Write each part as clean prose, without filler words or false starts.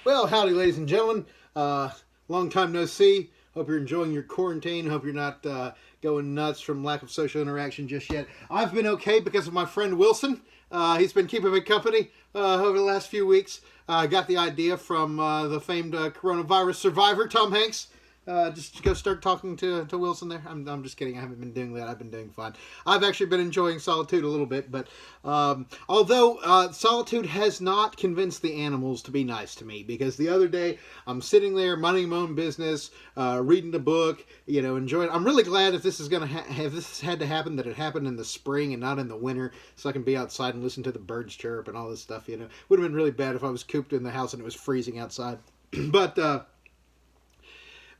Well, howdy, ladies and gentlemen. Long time no see. Hope you're enjoying your quarantine. Hope you're not going nuts from lack of social interaction just yet. I've been okay because of my friend Wilson. He's been keeping me company over the last few weeks. I got the idea from the famed coronavirus survivor, Tom Hanks. Just go start talking to Wilson there. I'm just kidding. I haven't been doing that. I've been doing fine. I've actually been enjoying solitude a little bit, but although solitude has not convinced the animals to be nice to me, because the other day I'm sitting there minding my own business, reading the book, enjoying. I'm really glad if this is gonna have this had to happen, that it happened in the spring and not in the winter, so I can be outside and listen to the birds chirp and all this stuff. Would have been really bad if I was cooped in the house and it was freezing outside,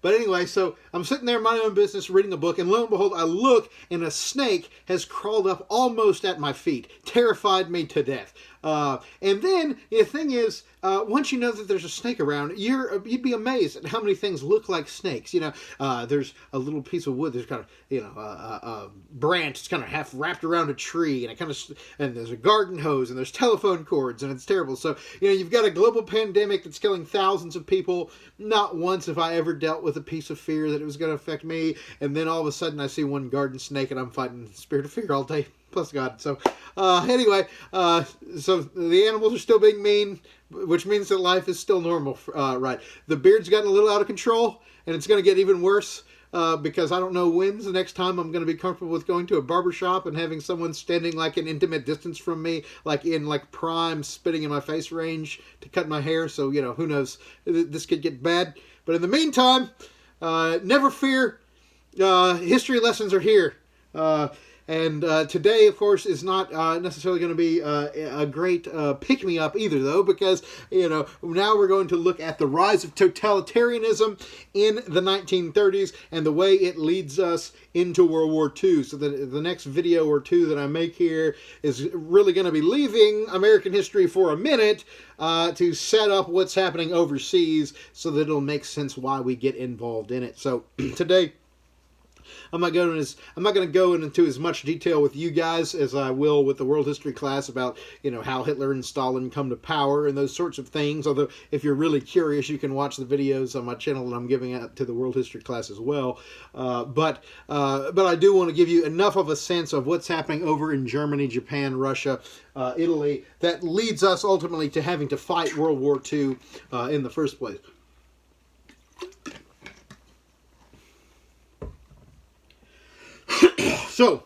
But anyway, so I'm sitting there minding my own business, reading a book, and lo and behold, I look, and a snake has crawled up almost at my feet. Terrified me to death. And then, the thing is, once you know that there's a snake around, you'd be amazed at how many things look like snakes. There's a little piece of wood, there's kind of, a branch, it's kind of half wrapped around a tree, and there's a garden hose, and there's telephone cords, and it's terrible. So, you've got a global pandemic that's killing thousands of people. Not once have I ever dealt with a piece of fear that it was going to affect me, and then all of a sudden I see one garden snake, and I'm fighting the spirit of fear all day. Plus God. So, anyway, so the animals are still being mean, which means that life is still normal, right? The beard's gotten a little out of control, and it's going to get even worse, because I don't know when's the next time I'm going to be comfortable with going to a barber shop and having someone standing like an intimate distance from me, like in prime spitting in my face range to cut my hair. So, who knows? This could get bad. But in the meantime, never fear. History lessons are here. And today, of course, is not necessarily going to be a great pick-me-up either, though, because, now we're going to look at the rise of totalitarianism in the 1930s and the way it leads us into World War II. So the next video or two that I make here is really going to be leaving American history for a minute to set up what's happening overseas so that it'll make sense why we get involved in it. So today, I'm not going to go into as much detail with you guys as I will with the world history class about, how Hitler and Stalin come to power and those sorts of things. Although, if you're really curious, you can watch the videos on my channel that I'm giving out to the world history class as well. But I do want to give you enough of a sense of what's happening over in Germany, Japan, Russia, Italy, that leads us ultimately to having to fight World War II in the first place. So,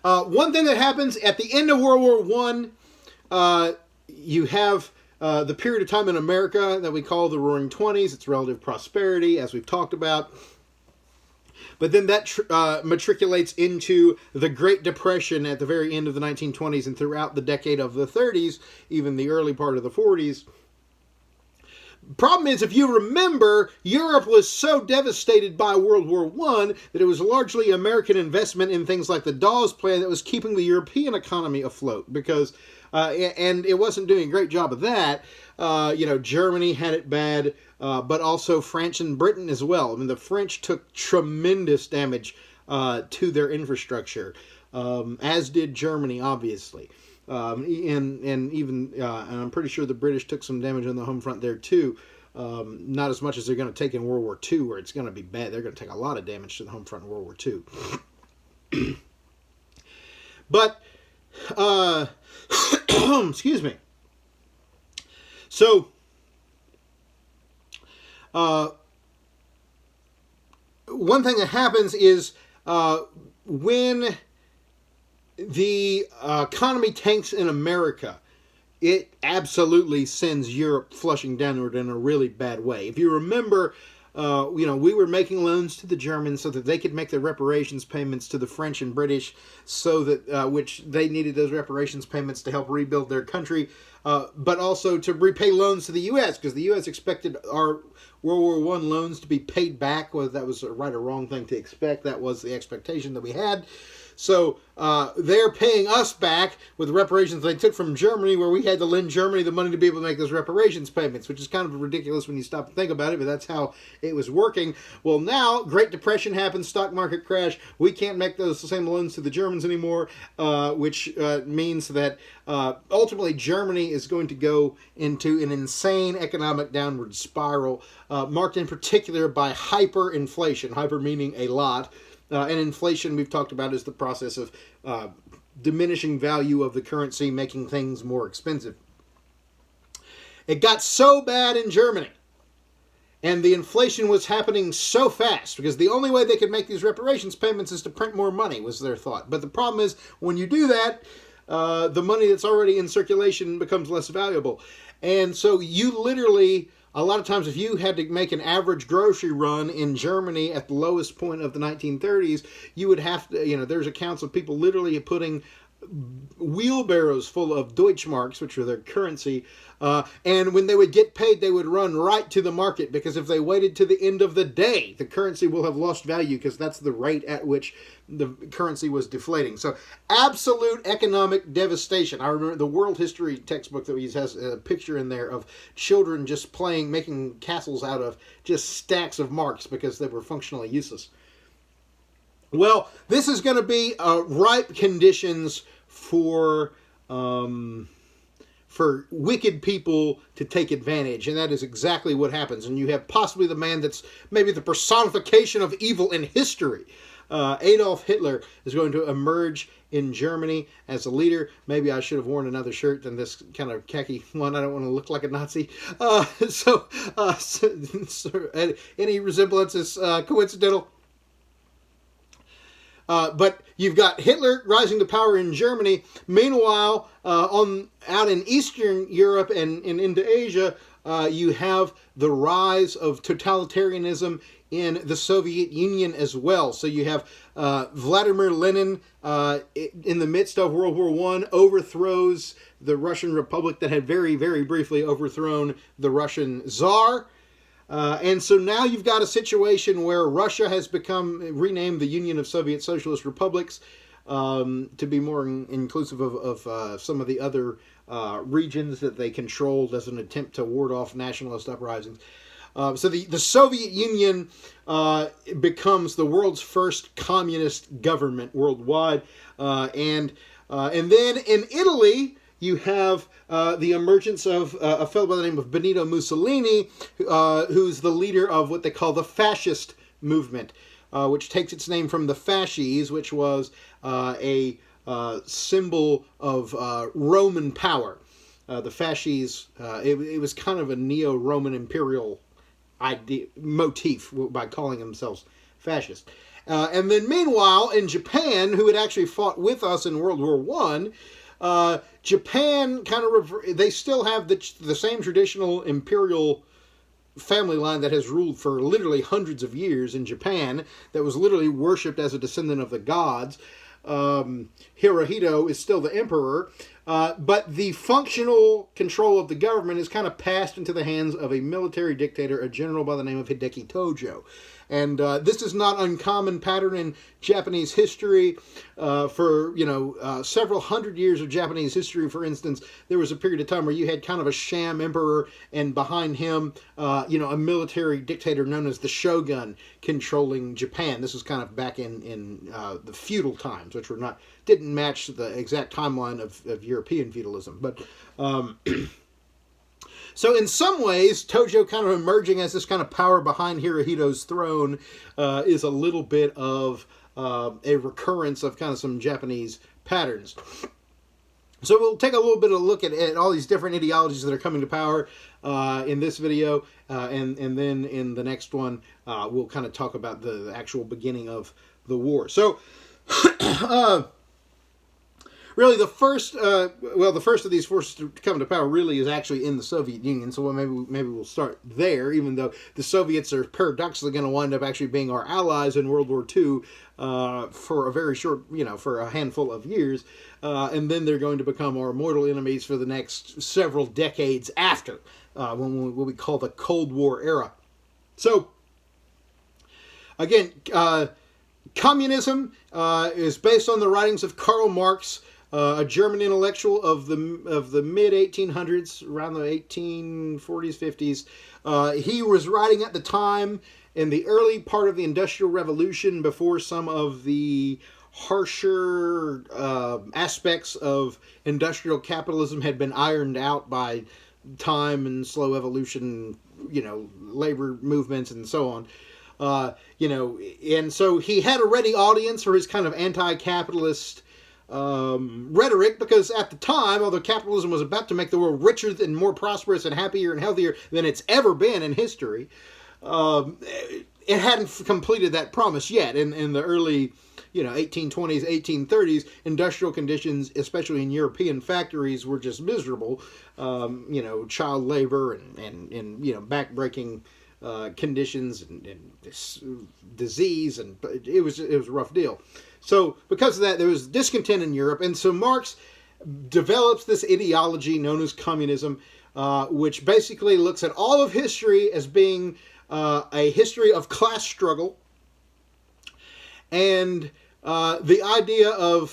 one thing that happens at the end of World War I, you have the period of time in America that we call the Roaring Twenties. It's relative prosperity, as we've talked about. But then that matriculates into the Great Depression at the very end of the 1920s and throughout the decade of the 30s, even the early part of the 40s. Problem is, if you remember, Europe was so devastated by World War I that it was largely American investment in things like the Dawes Plan that was keeping the European economy afloat, because, and it wasn't doing a great job of that. Germany had it bad, but also France and Britain as well. I mean, the French took tremendous damage to their infrastructure, as did Germany, obviously. And I'm pretty sure the British took some damage on the home front there too. Not as much as they're going to take in World War II, where it's going to be bad. They're going to take a lot of damage to the home front in World War II. But, excuse me. So, one thing that happens is when the economy tanks in America, it absolutely sends Europe flushing downward in a really bad way. If you remember, we were making loans to the Germans so that they could make their reparations payments to the French and British, so that which they needed those reparations payments to help rebuild their country, but also to repay loans to the U.S., because the U.S. expected our World War I loans to be paid back. Whether that was a right or wrong thing to expect, that was the expectation that we had. So they're paying us back with reparations they took from Germany, where we had to lend Germany the money to be able to make those reparations payments, which is kind of ridiculous when you stop and think about it, but that's how it was working. Well, now, Great Depression happens, stock market crash, we can't make those same loans to the Germans anymore, which means that ultimately Germany is going to go into an insane economic downward spiral, marked in particular by hyperinflation, hyper meaning a lot. And inflation, we've talked about, is the process of diminishing value of the currency, making things more expensive. It got so bad in Germany, and the inflation was happening so fast, because the only way they could make these reparations payments is to print more money, was their thought. But the problem is, when you do that, the money that's already in circulation becomes less valuable. And so you literally... A lot of times, if you had to make an average grocery run in Germany at the lowest point of the 1930s, you would have to, there's accounts of people literally putting wheelbarrows full of Deutschmarks, which were their currency, and when they would get paid, they would run right to the market, because if they waited to the end of the day, the currency will have lost value, because that's the rate at which the currency was deflating. So absolute economic devastation. I remember the world history textbook that we use has a picture in there of children just making castles out of just stacks of marks, because they were functionally useless. Well, this is going to be ripe conditions for wicked people to take advantage, and that is exactly what happens. And you have possibly the man that's maybe the personification of evil in history. Adolf Hitler is going to emerge in Germany as a leader. Maybe I should have worn another shirt than this kind of khaki one. I don't want to look like a Nazi. So any resemblance is coincidental. But you've got Hitler rising to power in Germany. Meanwhile, out in Eastern Europe and into Asia, you have the rise of totalitarianism in the Soviet Union as well. So you have Vladimir Lenin in the midst of World War I overthrows the Russian Republic that had very, very briefly overthrown the Russian Tsar. And so now you've got a situation where Russia has renamed the Union of Soviet Socialist Republics to be more inclusive of some of the other regions that they controlled as an attempt to ward off nationalist uprisings. So the Soviet Union becomes the world's first communist government worldwide. And then in Italy, you have the emergence of a fellow by the name of Benito Mussolini, who's the leader of what they call the fascist movement, which takes its name from the fasces, which was a symbol of Roman power. The fasces, it was kind of a neo-Roman imperial motif by calling themselves fascist. And then meanwhile, in Japan, who had actually fought with us in World War I, Japan they still have the same traditional imperial family line that has ruled for literally hundreds of years in Japan, that was literally worshipped as a descendant of the gods. Hirohito is still the emperor, but the functional control of the government is kind of passed into the hands of a military dictator, a general by the name of Hideki Tojo. And this is not uncommon pattern in Japanese history. For several hundred years of Japanese history, for instance, there was a period of time where you had kind of a sham emperor, and behind him, a military dictator known as the shogun controlling Japan. This was kind of back in the feudal times, which didn't match the exact timeline of European feudalism, but. So in some ways, Tojo kind of emerging as this kind of power behind Hirohito's throne is a little bit of a recurrence of kind of some Japanese patterns. So we'll take a little bit of a look at all these different ideologies that are coming to power in this video, and then in the next one, we'll kind of talk about the actual beginning of the war. So, really, the first of these forces to come to power really is actually in the Soviet Union. So maybe we'll start there, even though the Soviets are paradoxically going to wind up actually being our allies in World War II for a very short, for a handful of years, and then they're going to become our mortal enemies for the next several decades after, what we call the Cold War era. So, again, Communism is based on the writings of Karl Marx, a German intellectual of the mid 1800s, around the 1840s, 50s. He was writing at the time in the early part of the Industrial Revolution, before some of the harsher aspects of industrial capitalism had been ironed out by time and slow evolution, labor movements and so on. And so he had a ready audience for his kind of anti-capitalist rhetoric, because at the time, although capitalism was about to make the world richer and more prosperous and happier and healthier than it's ever been in history, it hadn't completed that promise yet. In the early 1820s, 1830s, industrial conditions, especially in European factories, were just miserable. Child labor and backbreaking conditions and disease, and it was a rough deal. So because of that, there was discontent in Europe, and so Marx develops this ideology known as communism, which basically looks at all of history as being a history of class struggle, and the idea of,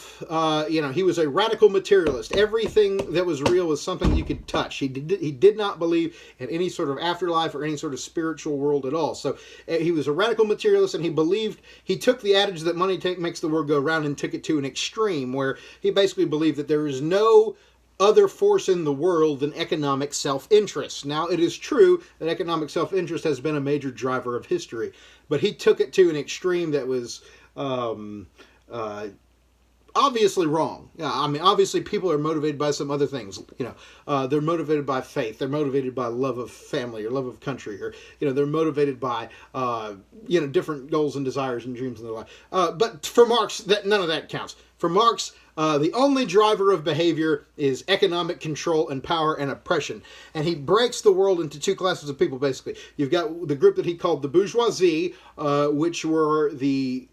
he was a radical materialist. Everything that was real was something you could touch. He did not believe in any sort of afterlife or any sort of spiritual world at all. So he was a radical materialist, and he took the adage that money makes the world go round and took it to an extreme, where he basically believed that there is no other force in the world than economic self-interest. Now, it is true that economic self-interest has been a major driver of history, but he took it to an extreme that was obviously wrong. Obviously people are motivated by some other things. They're motivated by faith. They're motivated by love of family or love of country, or they're motivated by different goals and desires and dreams in their life. But for Marx, none of that counts. For Marx, the only driver of behavior is economic control and power and oppression. And he breaks the world into two classes of people, basically. You've got the group that he called the bourgeoisie, which were the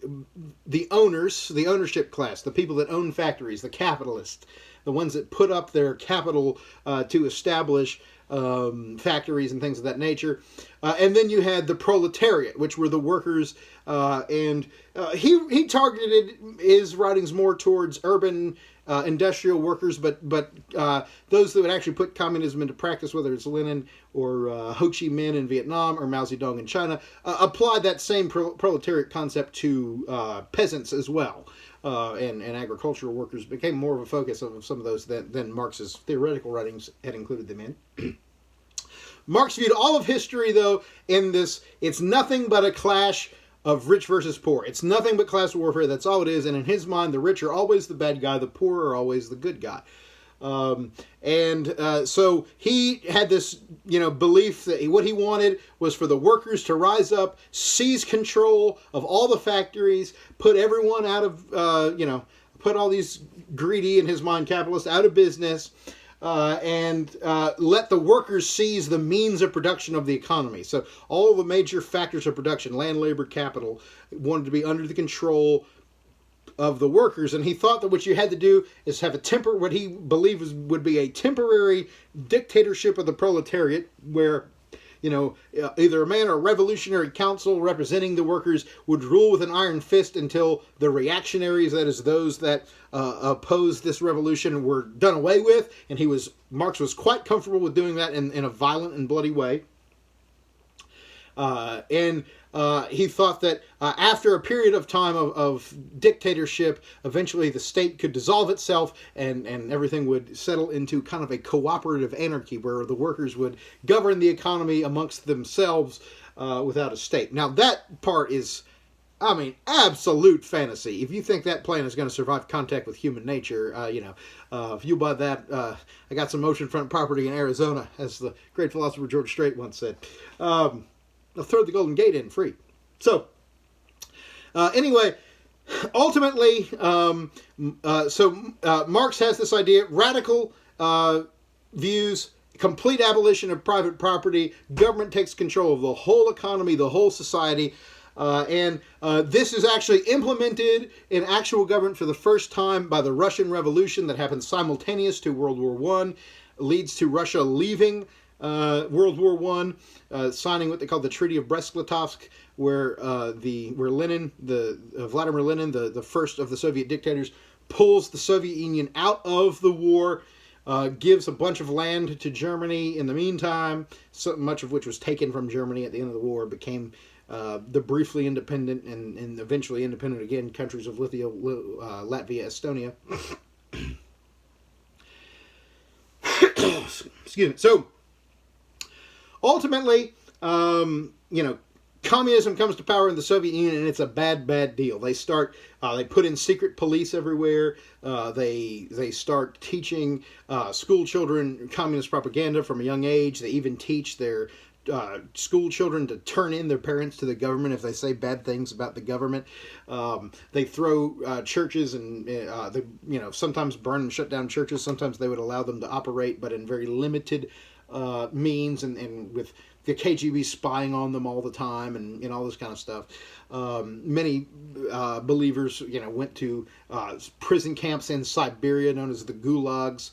owners, the ownership class, the people that own factories, the capitalists, the ones that put up their capital to establish factories and things of that nature. And then you had the proletariat, which were the workers, and he targeted his writings more towards urban industrial workers, but those that would actually put communism into practice, whether it's Lenin or Ho Chi Minh in Vietnam or Mao Zedong in China, applied that same proletariat concept to peasants as well. And agricultural workers became more of a focus of some of those than Marx's theoretical writings had included them in. Marx viewed all of history, though, in this, it's nothing but a clash of rich versus poor. It's nothing but class warfare. That's all it is. And in his mind, the rich are always the bad guy. The poor are always the good guy. So he had this, belief that what he wanted was for the workers to rise up, seize control of all the factories, put everyone out of, put all these greedy, in his mind, capitalists out of business, and let the workers seize the means of production of the economy. So all the major factors of production, land, labor, capital, wanted to be under the control of the workers. And he thought that what you had to do is have what he believed would be a temporary dictatorship of the proletariat, where either a man or a revolutionary council representing the workers would rule with an iron fist until the reactionaries, that is those that opposed this revolution, were done away with. And Marx was quite comfortable with doing that in a violent and bloody way. He thought that after a period of time of dictatorship, eventually the state could dissolve itself and everything would settle into kind of a cooperative anarchy where the workers would govern the economy amongst themselves without a state. Now that part is, absolute fantasy. If you think that plan is going to survive contact with human nature, if you buy that, I got some oceanfront property in Arizona, as the great philosopher George Strait once said. They'll throw the Golden Gate in free. So, anyway, ultimately, Marx has this idea, radical views, complete abolition of private property, government takes control of the whole economy, the whole society, and this is actually implemented in actual government for the first time by the Russian Revolution that happened simultaneous to World War I, leads to Russia leaving World War One, signing what they called the Treaty of Brest-Litovsk, where Lenin, Vladimir Lenin, the first of the Soviet dictators, pulls the Soviet Union out of the war, gives a bunch of land to Germany in the meantime, so much of which was taken from Germany at the end of the war, became the briefly independent and eventually independent again countries of Latvia, Estonia. Excuse me. So, ultimately, communism comes to power in the Soviet Union, and it's a bad, bad deal. They put in secret police everywhere. They start teaching school children communist propaganda from a young age. They even teach their school children to turn in their parents to the government if they say bad things about the government. They throw churches and sometimes burn and shut down churches. Sometimes they would allow them to operate, but in very limited means and with the KGB spying on them all the time and all this kind of stuff. Many believers, went to prison camps in Siberia known as the gulags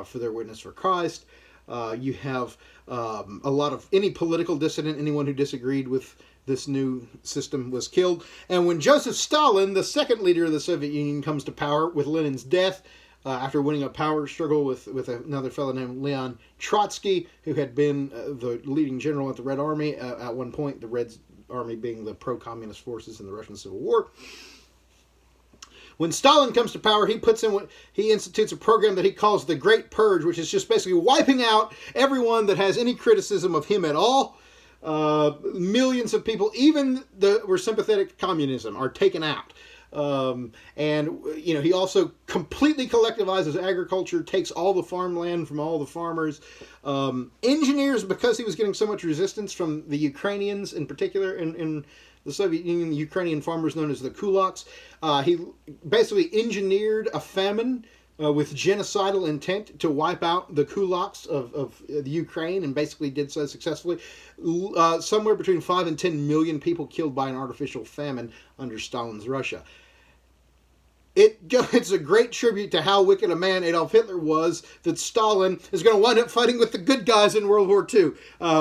for their witness for Christ. You have a lot of any political dissident, anyone who disagreed with this new system was killed. And when Joseph Stalin, the second leader of the Soviet Union, comes to power with Lenin's death, after winning a power struggle with another fellow named Leon Trotsky, who had been the leading general at the Red Army at one point, the Red Army being the pro-communist forces in the Russian Civil War. When Stalin comes to power, he institutes a program that he calls the Great Purge, which is just basically wiping out everyone that has any criticism of him at all. Millions of people, even that were sympathetic to communism, are taken out. He also completely collectivizes agriculture, takes all the farmland from all the farmers. Engineers, because he was getting so much resistance from the Ukrainians in particular in the Soviet Union, the Ukrainian farmers known as the kulaks. He basically engineered a famine with genocidal intent to wipe out the kulaks of the Ukraine, and basically did so successfully. Somewhere between 5 and 10 million people killed by an artificial famine under Stalin's Russia. It's a great tribute to how wicked a man Adolf Hitler was that Stalin is going to wind up fighting with the good guys in World War II.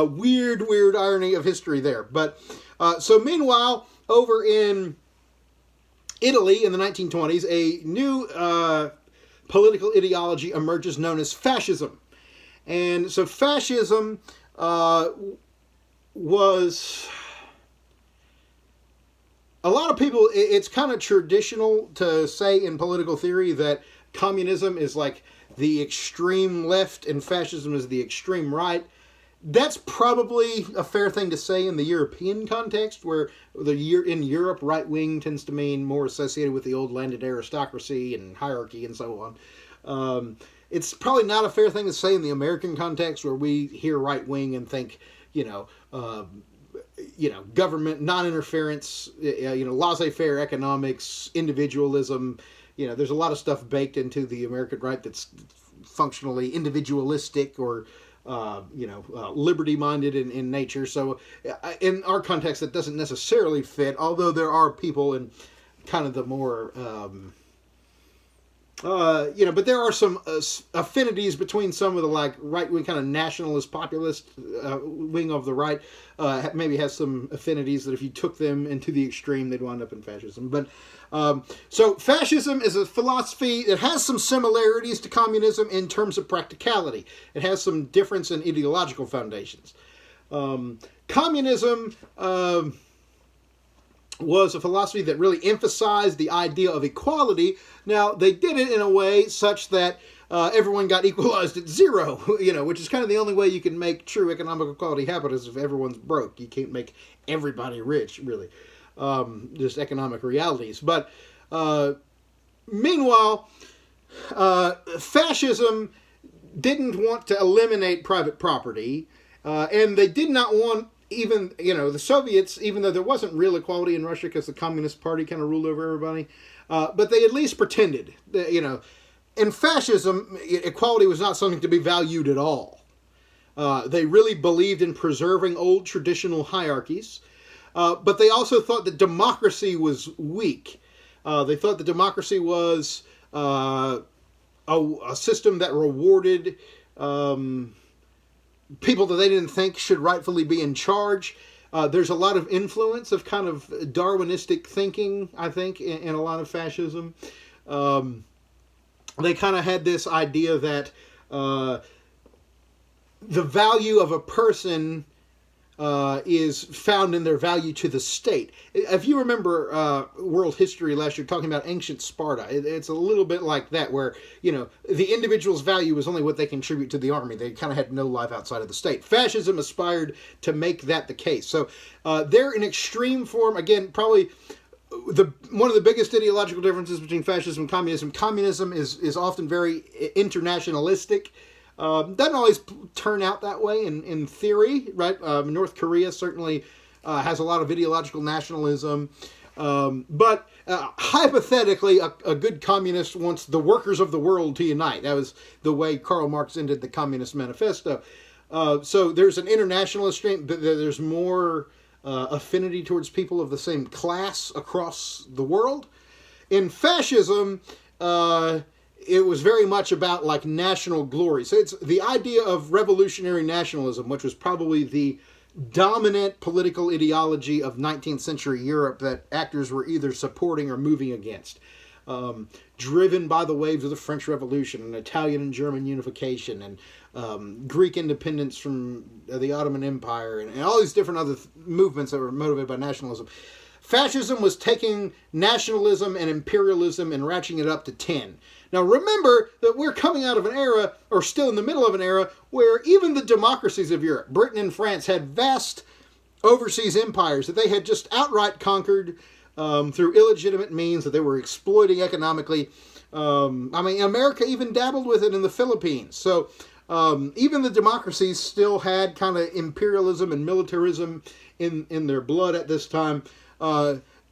Weird irony of history there. But so meanwhile, over in Italy in the 1920s, a new political ideology emerges known as fascism. And so fascism was... A lot of people, it's kind of traditional to say in political theory that communism is like the extreme left and fascism is the extreme right. That's probably a fair thing to say in the European context, where in Europe, right wing tends to mean more associated with the old landed aristocracy and hierarchy and so on. It's probably not a fair thing to say in the American context, where we hear right wing and think, government, non-interference, laissez-faire economics, individualism. There's a lot of stuff baked into the American right that's functionally individualistic or, liberty-minded in nature. So in our context, that doesn't necessarily fit, although there are people in kind of the more... but there are some affinities between some of the right-wing kind of nationalist, populist wing of the right. Maybe has some affinities that if you took them into the extreme, they'd wind up in fascism. But so fascism is a philosophy that has some similarities to communism in terms of practicality. It has some difference in ideological foundations. Communism... was a philosophy that really emphasized the idea of equality. Now, they did it in a way such that everyone got equalized at zero, which is kind of the only way you can make true economic equality happen is if everyone's broke. You can't make everybody rich, really. Just economic realities. But meanwhile, fascism didn't want to eliminate private property, and they did not want even, the Soviets, even though there wasn't real equality in Russia because the Communist Party kind of ruled over everybody, but they at least pretended that, in fascism, equality was not something to be valued at all. They really believed in preserving old traditional hierarchies, but they also thought that democracy was weak. They thought that democracy was a system that rewarded people that they didn't think should rightfully be in charge. There's a lot of influence of kind of Darwinistic thinking, I think, in a lot of fascism. They kind of had this idea that the value of a person is found in their value to the state. If you remember world history last year, talking about ancient Sparta, it's a little bit like that, where, you know, the individual's value is only what they contribute to the army. They kind of had no life outside of the state. Fascism aspired to make that the case. So they're in extreme form. Again, probably one of the biggest ideological differences between fascism and communism. Communism is often very internationalistic. Doesn't always turn out that way in theory, right? North Korea certainly has a lot of ideological nationalism. But hypothetically, a good communist wants the workers of the world to unite. That was the way Karl Marx ended the Communist Manifesto. So there's an internationalist strain, but there's more affinity towards people of the same class across the world. In fascism, it was very much about like national glory. So it's the idea of revolutionary nationalism, which was probably the dominant political ideology of 19th century Europe that actors were either supporting or moving against. Driven by the waves of the French Revolution and Italian and German unification and Greek independence from the Ottoman Empire and all these different other movements that were motivated by nationalism. Fascism was taking nationalism and imperialism and ratcheting it up to 10. Now remember that we're coming out of an era, or still in the middle of an era, where even the democracies of Europe, Britain and France, had vast overseas empires that they had just outright conquered through illegitimate means that they were exploiting economically. I mean, America even dabbled with it in the Philippines. So even the democracies still had kind of imperialism and militarism in their blood at this time.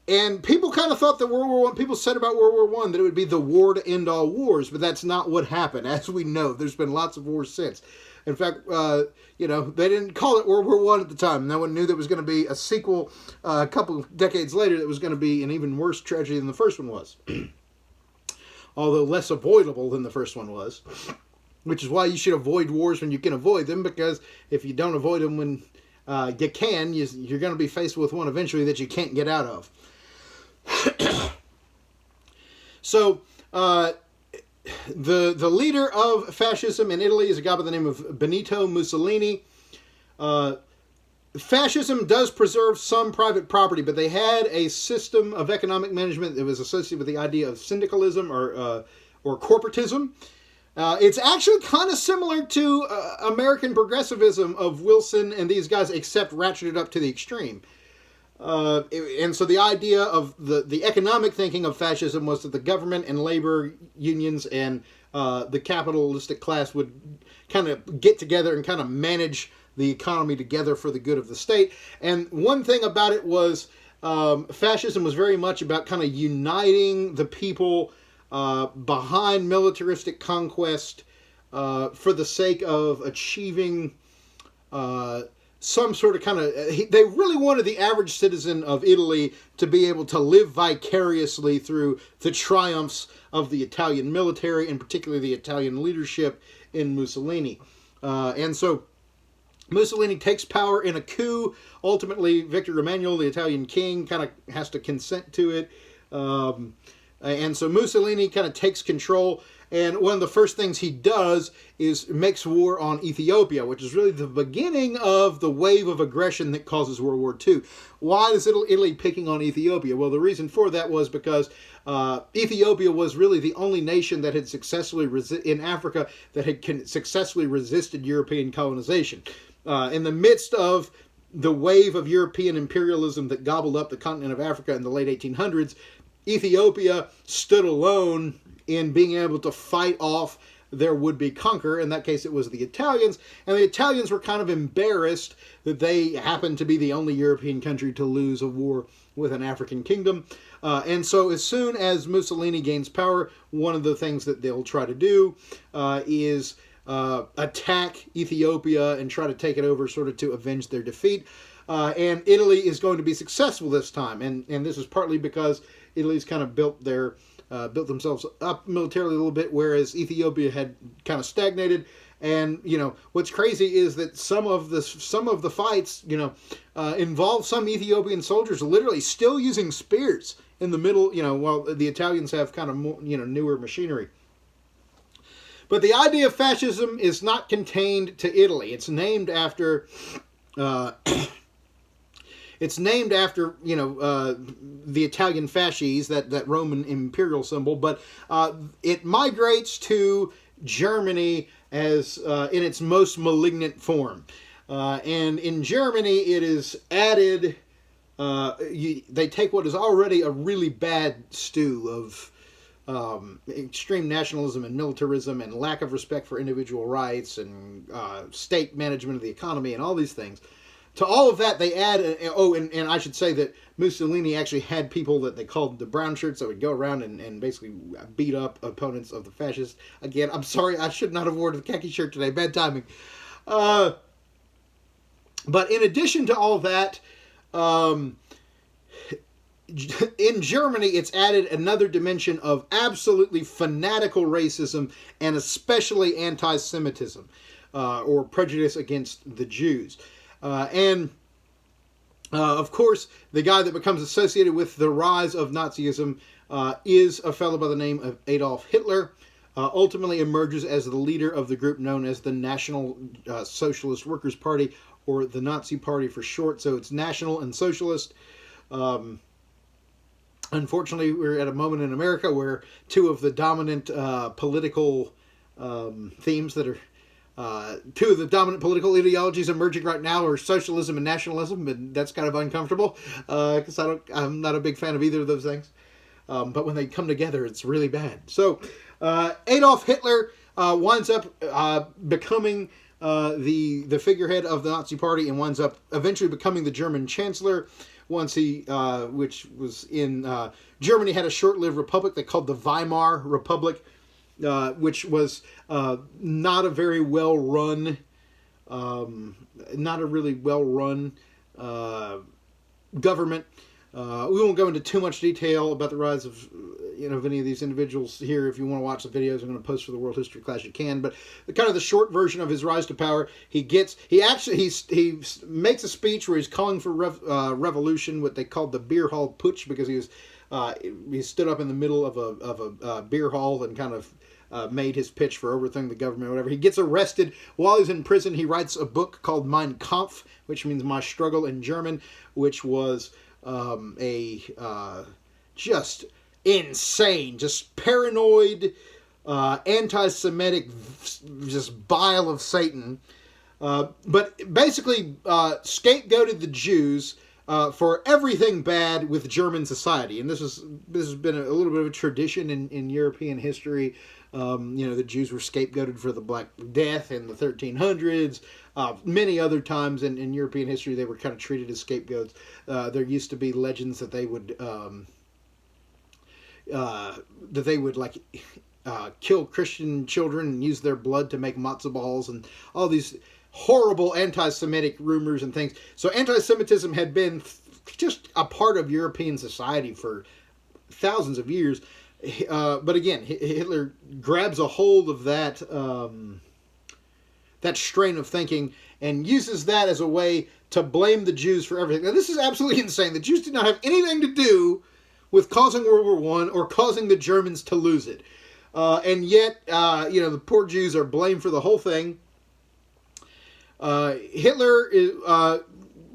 And people kind of thought that World War I, people said about World War I that it would be the war to end all wars, but that's not what happened. As we know, there's been lots of wars since. In fact, you know, they didn't call it World War I at the time. No one knew there was going to be a sequel a couple of decades later that was going to be an even worse tragedy than the first one was. Although less avoidable than the first one was. Which is why you should avoid wars when you can avoid them, because if you don't avoid them when you can, you're going to be faced with one eventually that you can't get out of. So, the leader of fascism in Italy is a guy by the name of Benito Mussolini. Fascism does preserve some private property, but they had a system of economic management that was associated with the idea of syndicalism or corporatism. It's actually kind of similar to American progressivism of Wilson and these guys, except ratcheted up to the extreme. And so the idea of the economic thinking of fascism was that the government and labor unions and the capitalistic class would kind of get together and kind of manage the economy together for the good of the state. And one thing about it was fascism was very much about kind of uniting the people behind militaristic conquest for the sake of achieving some sort of kind of... They really wanted the average citizen of Italy to be able to live vicariously through the triumphs of the Italian military, and particularly the Italian leadership in Mussolini. And so Mussolini takes power in a coup. Ultimately, Victor Emmanuel, the Italian king, kind of has to consent to it. And so Mussolini kind of takes control, and one of the first things he does is makes war on Ethiopia, which is really the beginning of the wave of aggression that causes World War II. Why is Italy picking on Ethiopia? Well, the reason for that was because Ethiopia was really the only nation that had successfully in Africa that had successfully resisted European colonization. In the midst of the wave of European imperialism that gobbled up the continent of Africa in the late 1800s, Ethiopia stood alone in being able to fight off their would-be conqueror. In that case, it was the Italians. And the Italians were kind of embarrassed that they happened to be the only European country to lose a war with an African kingdom. And so as soon as Mussolini gains power, one of the things that they'll try to do is attack Ethiopia and try to take it over sort of to avenge their defeat. And Italy is going to be successful this time. And this is partly because Italy's kind of built themselves up militarily a little bit, whereas Ethiopia had kind of stagnated. And what's crazy is that some of the fights involve some Ethiopian soldiers literally still using spears in the middle. While the Italians have kind of more, newer machinery. But the idea of fascism is not contained to Italy. It's named after. It's named after the Italian fasces, that Roman imperial symbol, but it migrates to Germany as in its most malignant form, and in Germany it is added. They take what is already a really bad stew of extreme nationalism and militarism and lack of respect for individual rights and state management of the economy and all these things. To all of that, they add, and I should say that Mussolini actually had people that they called the brown shirts that would go around and basically beat up opponents of the fascists. Again, I'm sorry, I should not have worn the khaki shirt today. Bad timing. But in addition to all that, in Germany, it's added another dimension of absolutely fanatical racism and especially anti-Semitism or prejudice against the Jews. Of course, the guy that becomes associated with the rise of Nazism is a fellow by the name of Adolf Hitler. Ultimately emerges as the leader of the group known as the National Socialist Workers' Party, or the Nazi Party for short. So it's national and socialist. Unfortunately, we're at a moment in America where two of the dominant political themes that are two of the dominant political ideologies emerging right now are socialism and nationalism, and that's kind of uncomfortable because I'm not a big fan of either of those things. But when they come together, it's really bad. So Adolf Hitler winds up becoming the figurehead of the Nazi Party and winds up eventually becoming the German Chancellor. Once he, which was in Germany, had a short-lived republic they called the Weimar Republic. Which was not a very well-run, not a really well-run government. We won't go into too much detail about the rise of of any of these individuals here. If you want to watch the videos I'm going to post for the World History class, you can. But the short version of his rise to power, he makes a speech where he's calling for revolution, what they called the beer hall putsch, because he stood up in the middle of a beer hall and kind of made his pitch for overthrowing the government or whatever. He gets arrested. While he's in prison, he writes a book called Mein Kampf, which means My Struggle in German, which was just insane, just paranoid, anti-Semitic, just bile of Satan. But basically scapegoated the Jews for everything bad with German society. And this has been a little bit of a tradition in European history. The Jews were scapegoated for the Black Death in the 1300s. Many other times in European history, they were kind of treated as scapegoats. There used to be legends that they would kill Christian children and use their blood to make matzo balls and all these horrible anti-Semitic rumors and things. So anti-Semitism had been just a part of European society for thousands of years. But again, Hitler grabs a hold of that strain of thinking and uses that as a way to blame the Jews for everything. Now, this is absolutely insane. The Jews did not have anything to do with causing World War I or causing the Germans to lose it. And yet, the poor Jews are blamed for the whole thing. Hitler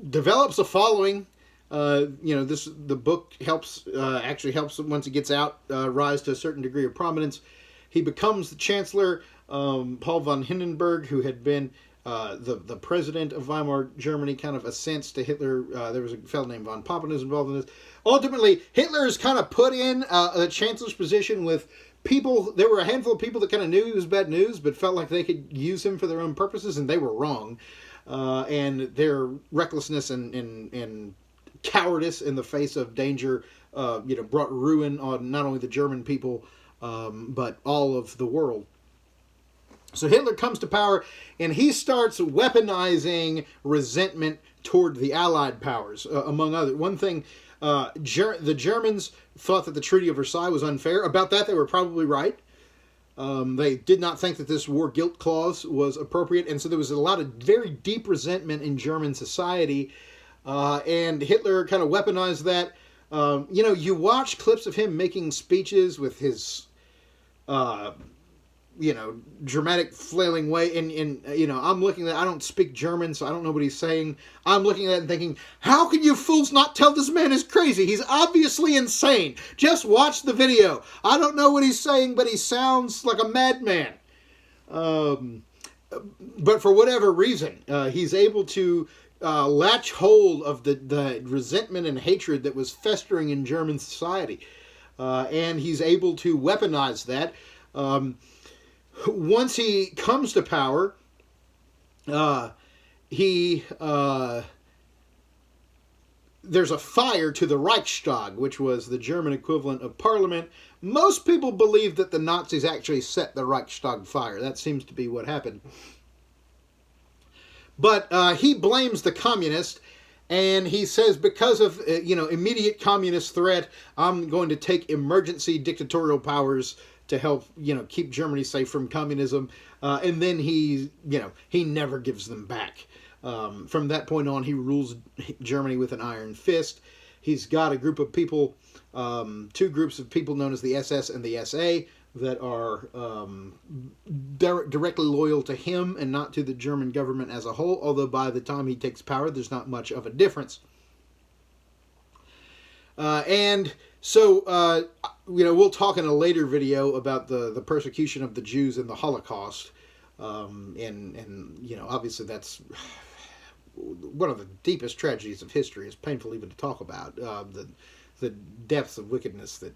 develops a following. The book helps once he gets out, rise to a certain degree of prominence. He becomes the Chancellor. Paul von Hindenburg, who had been the president of Weimar Germany, kind of assents to Hitler. There was a fellow named von Papen who's involved in this. Ultimately, Hitler is kind of put in the Chancellor's position with people. There were a handful of people that kind of knew he was bad news, but felt like they could use him for their own purposes, and they were wrong. And their recklessness and cowardice in the face of danger, brought ruin on not only the German people, but all of the world. So Hitler comes to power, and he starts weaponizing resentment toward the Allied powers, among others. One thing, the Germans thought that the Treaty of Versailles was unfair. About that, they were probably right. They did not think that this war guilt clause was appropriate, and so there was a lot of very deep resentment in German society, and Hitler kind of weaponized that. You watch clips of him making speeches with his, dramatic flailing way, and I'm looking at that. I don't speak German, so I don't know what he's saying. I'm looking at that and thinking, how can you fools not tell this man is crazy? He's obviously insane. Just watch the video. I don't know what he's saying, but he sounds like a madman. But for whatever reason, he's able to latch hold of the resentment and hatred that was festering in German society. And he's able to weaponize that. Once he comes to power, there's a fire to the Reichstag, which was the German equivalent of Parliament. Most people believe that the Nazis actually set the Reichstag fire. That seems to be what happened. But he blames the communists, and he says, because of immediate communist threat, I'm going to take emergency dictatorial powers to help keep Germany safe from communism. And then he never gives them back. From that point on, he rules Germany with an iron fist. He's got a group of people, two groups of people known as the SS and the SA, that are directly loyal to him and not to the German government as a whole, although by the time he takes power, there's not much of a difference. And so, we'll talk in a later video about the persecution of the Jews in the Holocaust. And obviously that's one of the deepest tragedies of history. It's painful even to talk about, the depths of wickedness that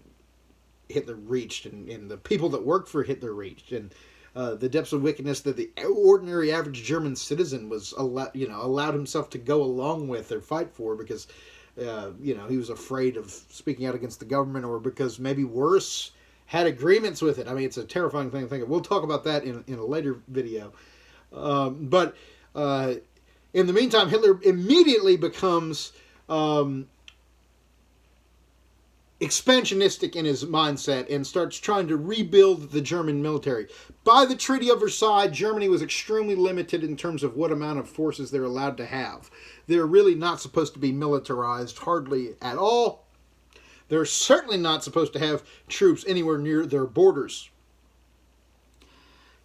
Hitler reached, and the people that worked for Hitler reached, and the depths of wickedness that the ordinary average German citizen was allowed himself to go along with or fight for because he was afraid of speaking out against the government, or because maybe worse, had agreements with it. I mean, it's a terrifying thing to think of. We'll talk about that in a later video. But in the meantime, Hitler immediately becomes expansionistic in his mindset and starts trying to rebuild the German military. By the Treaty of Versailles, Germany was extremely limited in terms of what amount of forces they're allowed to have. They're really not supposed to be militarized, hardly at all. They're certainly not supposed to have troops anywhere near their borders.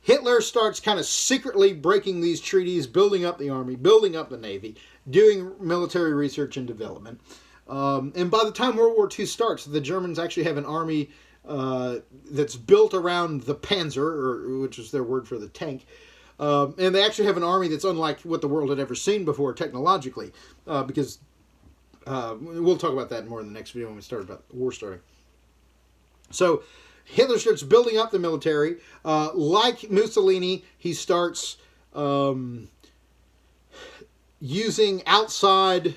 Hitler starts kind of secretly breaking these treaties, building up the army, building up the navy, doing military research and development. And by the time World War II starts, the Germans actually have an army that's built around the Panzer, which is their word for the tank. And they actually have an army that's unlike what the world had ever seen before technologically, because we'll talk about that more in the next video when we start about the war starting. So Hitler starts building up the military. Like Mussolini, he starts using outside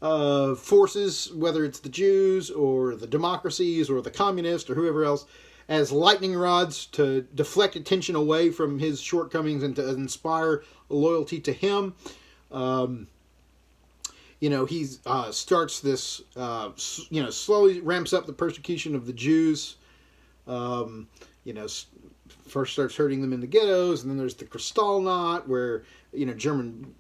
forces, whether it's the Jews or the democracies or the communists or whoever else, as lightning rods to deflect attention away from his shortcomings and to inspire loyalty to him. He starts this, slowly ramps up the persecution of the Jews. First starts hurting them in the ghettos, and then there's the Kristallnacht, where German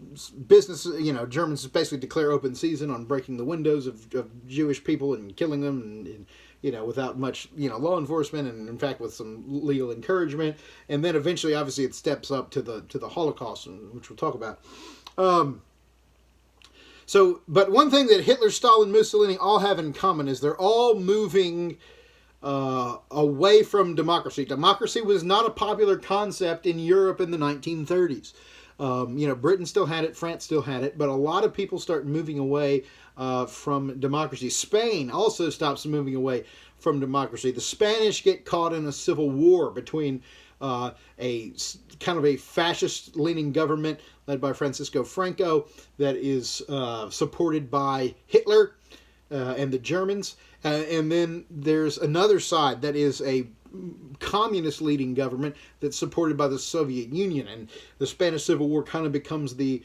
businesses, Germans basically declare open season on breaking the windows of Jewish people and killing them, and without much law enforcement, and in fact with some legal encouragement. And then eventually, obviously, it steps up to the Holocaust, which we'll talk about. But one thing that Hitler, Stalin, Mussolini all have in common is they're all moving away from democracy. Democracy was not a popular concept in Europe in the 1930s. Britain still had it, France still had it, but a lot of people start moving away from democracy. Spain also stops moving away from democracy. The Spanish get caught in a civil war between a kind of a fascist-leaning government led by Francisco Franco that is supported by Hitler and the Germans. And then there's another side that is a communist-leading government that's supported by the Soviet Union. And the Spanish Civil War kind of becomes the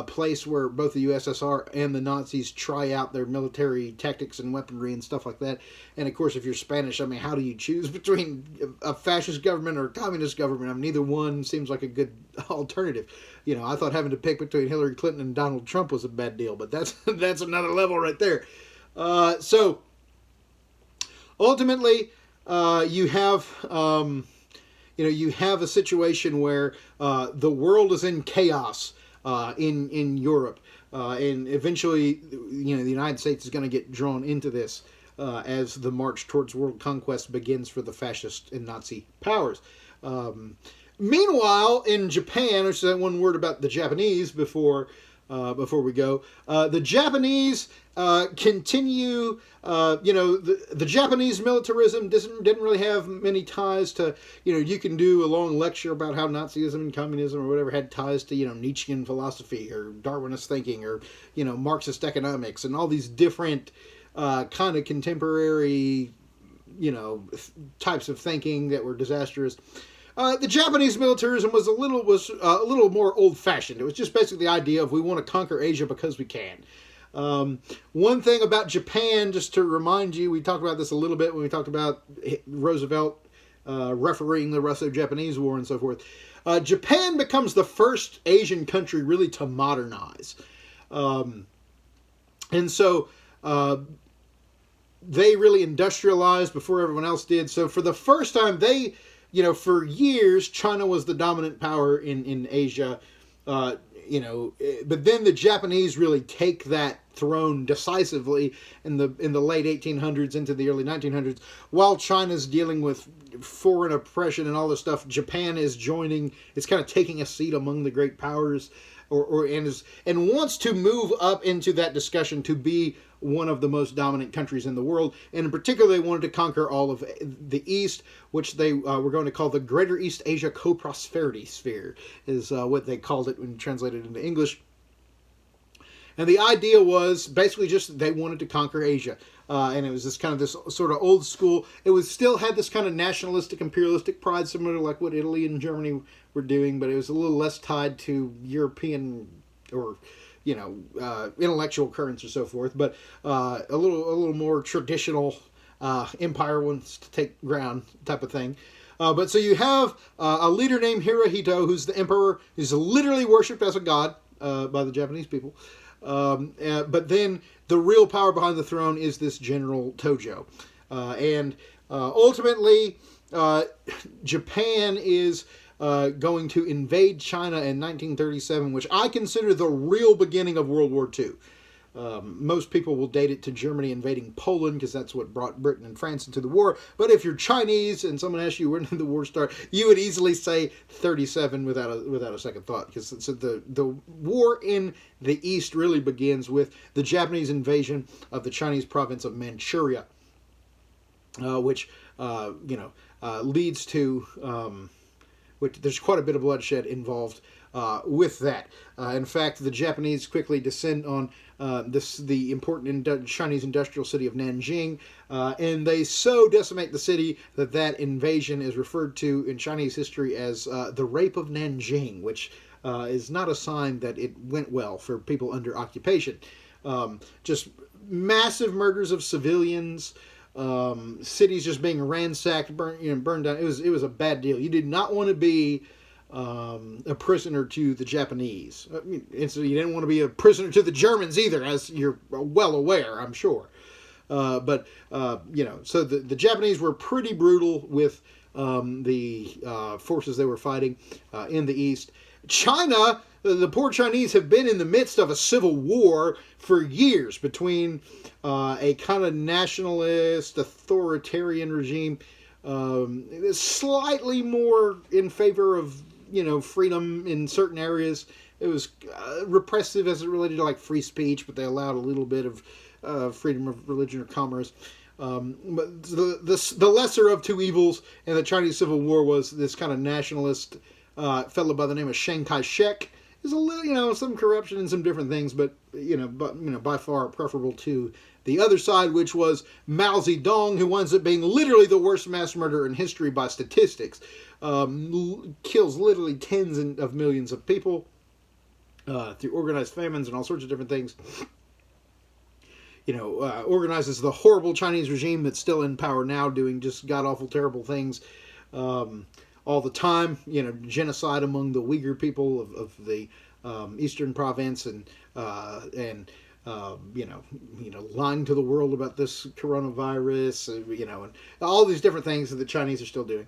place where both the USSR and the Nazis try out their military tactics and weaponry and stuff like that. And of course, if you're Spanish, I mean, how do you choose between a fascist government or a communist government? I mean, neither one seems like a good alternative. You know, I thought having to pick between Hillary Clinton and Donald Trump was a bad deal, but that's another level right there. So ultimately, you have you have a situation where the world is in chaos in Europe, and eventually, the United States is going to get drawn into this as the march towards world conquest begins for the fascist and Nazi powers. Meanwhile, in Japan, which is that one word about the Japanese before we go, the Japanese continue. The Japanese militarism didn't really have many ties to. You can do a long lecture about how Nazism and communism or whatever had ties to Nietzschean philosophy or Darwinist thinking or Marxist economics and all these different kind of contemporary types of thinking that were disastrous. The Japanese militarism was a little more old-fashioned. It was just basically the idea of we want to conquer Asia because we can. One thing about Japan, just to remind you, we talked about this a little bit when we talked about Roosevelt refereeing the Russo-Japanese War and so forth. Japan becomes the first Asian country really to modernize. And so they really industrialized before everyone else did. So for the first time, for years, China was the dominant power in Asia, but then the Japanese really take that throne decisively in the late 1800s into the early 1900s. While China's dealing with foreign oppression and all this stuff, Japan is joining. It's kind of taking a seat among the great powers, and wants to move up into that discussion to be one of the most dominant countries in the world. And in particular, they wanted to conquer all of the East, which they were going to call the Greater East Asia Co-Prosperity Sphere, is what they called it when translated into English. And the idea was basically just they wanted to conquer Asia. And it was this sort of old school. It still had this kind of nationalistic, imperialistic pride, similar to like what Italy and Germany were doing, but it was a little less tied to European or intellectual currents or so forth, but a little more traditional empire wants to take ground type of thing. But so you have a leader named Hirohito, who's the emperor, who's literally worshipped as a god by the Japanese people. But then the real power behind the throne is this General Tojo. And ultimately, Japan is going to invade China in 1937, which I consider the real beginning of World War II. Most people will date it to Germany invading Poland because that's what brought Britain and France into the war. But if you're Chinese and someone asks you when did the war start, you would easily say 37 without a second thought, because the war in the East really begins with the Japanese invasion of the Chinese province of Manchuria, which leads to which there's quite a bit of bloodshed involved with that. In fact, the Japanese quickly descend on the important Chinese industrial city of Nanjing, and they so decimate the city that invasion is referred to in Chinese history as the Rape of Nanjing, which is not a sign that it went well for people under occupation. Just massive murders of civilians, cities just being ransacked, burned down. It was a bad deal. You did not want to be a prisoner to the Japanese. And so you didn't want to be a prisoner to the Germans either, as you're well aware, I'm sure. So the Japanese were pretty brutal with the forces they were fighting in the East. China, the poor Chinese have been in the midst of a civil war for years between a kind of nationalist, authoritarian regime, slightly more in favor of freedom in certain areas. It was repressive as it related to like free speech, but they allowed a little bit of freedom of religion or commerce. But the lesser of two evils in the Chinese Civil War was this kind of nationalist fellow by the name of Chiang Kai-shek. There's a little, some corruption and some different things, but by far preferable to the other side, which was Mao Zedong, who winds up being literally the worst mass murderer in history by statistics. Kills literally tens of millions of people. through organized famines and all sorts of different things. Organizes the horrible Chinese regime that's still in power now, doing just god-awful, terrible things all the time. Genocide among the Uyghur people of the eastern province, and lying to the world about this coronavirus, and all these different things that the Chinese are still doing.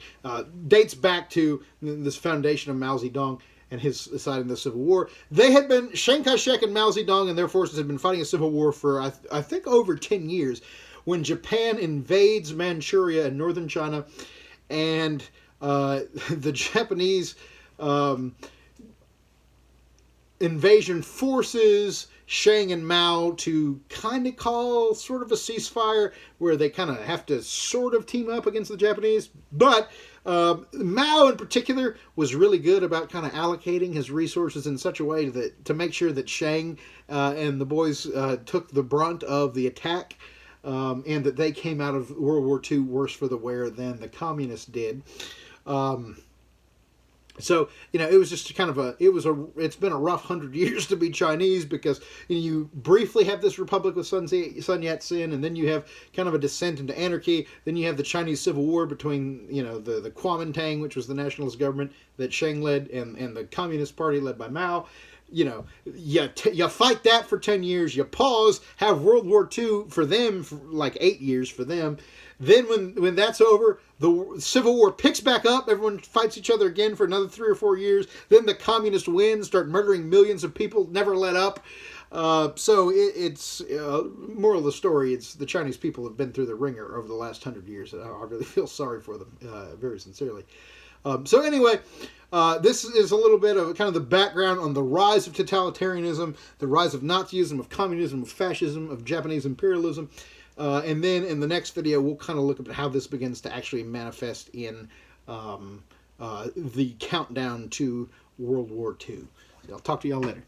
Dates back to this foundation of Mao Zedong and his side in the Civil War. They had been, Chiang Kai-shek and Mao Zedong and their forces had been fighting a civil war for, I think, over 10 years, when Japan invades Manchuria in northern China, and the Japanese invasion forces Chiang and Mao to kind of call sort of a ceasefire, where they kind of have to sort of team up against the Japanese. But Mao in particular was really good about kind of allocating his resources in such a way that to make sure that Chiang and the boys took the brunt of the attack, and that they came out of World War II worse for the wear than the communists did. So, it was just kind of it's been a rough 100 years to be Chinese, because you briefly have this republic with Sun Yat-sen, and then you have kind of a descent into anarchy. Then you have the Chinese Civil War between, the Kuomintang, which was the nationalist government that Chiang led, and the Communist Party led by Mao. You fight that for 10 years, you pause, have World War II for them, for like 8 years for them. Then when that's over, the Civil War picks back up. Everyone fights each other again for another 3 or 4 years. Then the communists win, start murdering millions of people, never let up. So it's moral of the story, it's the Chinese people have been through the ringer over the last 100 years. I really feel sorry for them, very sincerely. So anyway, this is a little bit of kind of the background on the rise of totalitarianism, the rise of Nazism, of communism, of fascism, of Japanese imperialism. And then in the next video, we'll kind of look at how this begins to actually manifest in the countdown to World War II. So I'll talk to y'all later.